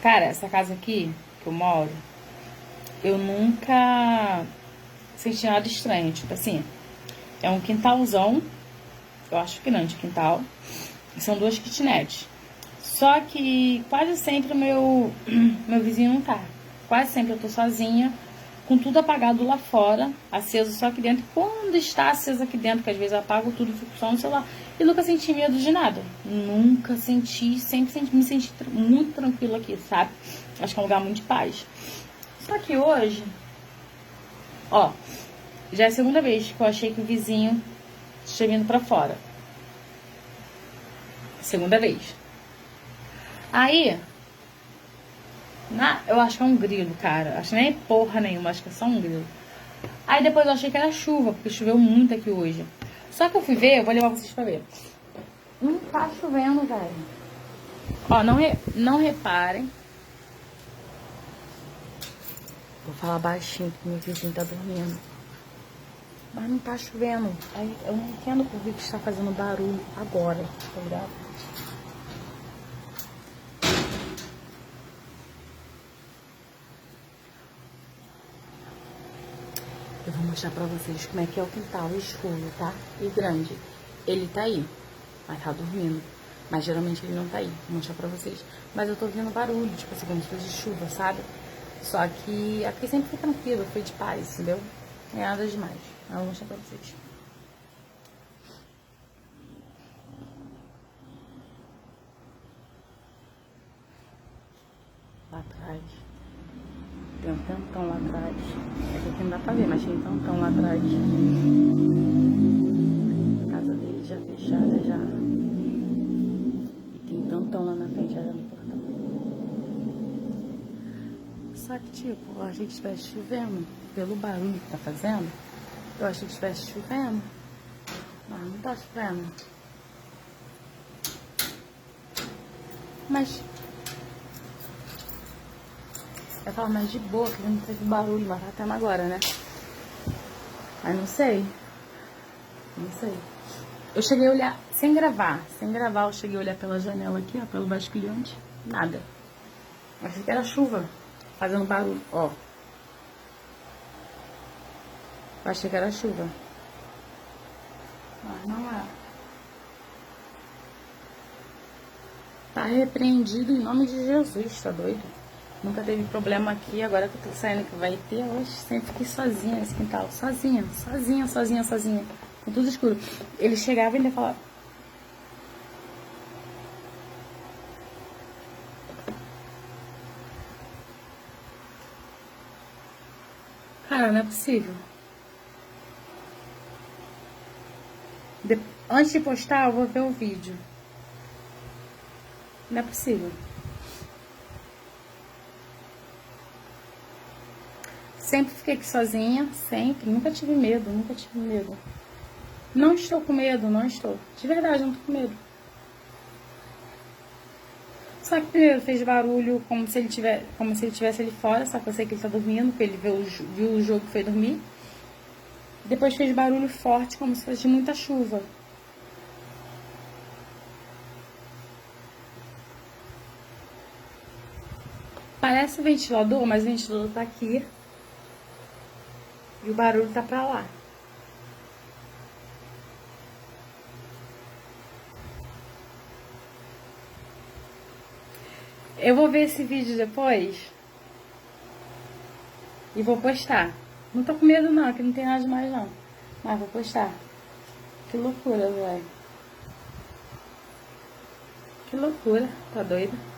Cara, essa casa aqui que eu moro, eu nunca senti nada estranho. Tipo assim, é um quintalzão, eu acho grande quintal. E são duas kitnets. Só que quase sempre o meu vizinho não tá. Quase sempre eu tô sozinha, com tudo apagado lá fora, aceso só aqui dentro. Quando está aceso aqui dentro, que às vezes eu apago tudo, fico só no celular. E nunca senti medo de nada. Nunca senti, me senti muito tranquila aqui, sabe? Acho que é um lugar muito de paz. Só que hoje, ó, já é a segunda vez que eu achei que o vizinho tinha vindo pra fora. Segunda vez. Aí, eu acho que é um grilo, cara. Acho que nem é porra nenhuma, acho que é só um grilo. Aí depois eu achei que era chuva, porque choveu muito aqui hoje. Só que eu fui ver, eu vou levar vocês pra ver. Não tá chovendo, velho. Ó, não reparem. Vou falar baixinho, porque meu vizinho tá dormindo. Mas não tá chovendo. Aí eu não entendo por que está fazendo barulho agora, tá ligado? Eu vou mostrar pra vocês como é que é o quintal escuro, tá? E grande. Ele tá aí, mas tá dormindo. Mas geralmente ele não tá aí. Vou mostrar pra vocês. Mas eu tô ouvindo barulho, tipo assim, como se fosse de chuva, sabe? Só que aqui sempre foi tranquilo, foi de paz, entendeu? Não é nada demais. Eu vou mostrar pra vocês. Lá atrás. Tem um tantão lá atrás. Esse aqui não dá pra ver, mas tem um tantão lá atrás. A casa dele já fechada já. E tem um tantão lá na frente, já no portão. Só que tipo, eu achei que estivesse chovendo. Pelo barulho que tá fazendo, eu achei que estivesse chovendo. Mas não tá chovendo. Mas eu falo mais de boa, que não teve barulho, mas tá tendo agora, né? Mas não sei. Não sei. Eu cheguei a olhar, sem gravar, eu cheguei a olhar pela janela aqui, ó, pelo vasculhante. Nada. Achei que era chuva, fazendo barulho, ó. Eu achei que era chuva. Mas não é. Tá repreendido em nome de Jesus, tá doido? Nunca teve problema aqui, agora que eu tô saindo que vai ter, hoje sempre fiquei sozinha nesse quintal. Sozinha. Com tudo escuro. Ele chegava e ainda falava... Cara, não é possível. Antes de postar, eu vou ver o vídeo. Não é possível. Sempre fiquei aqui sozinha, sempre. Nunca tive medo. Não estou com medo, não estou. De verdade, não tô com medo. Só que primeiro fez barulho como se ele tivesse ali fora, só que eu sei que ele tá dormindo, porque ele viu o jogo e foi dormir. Depois fez barulho forte, como se fosse muita chuva. Parece o ventilador, mas o ventilador tá aqui. E o barulho tá pra lá. Eu vou ver esse vídeo depois. E vou postar. Não tô com medo não, que não tem nada demais não. Mas vou postar. Que loucura, velho. Que loucura. Tá doido?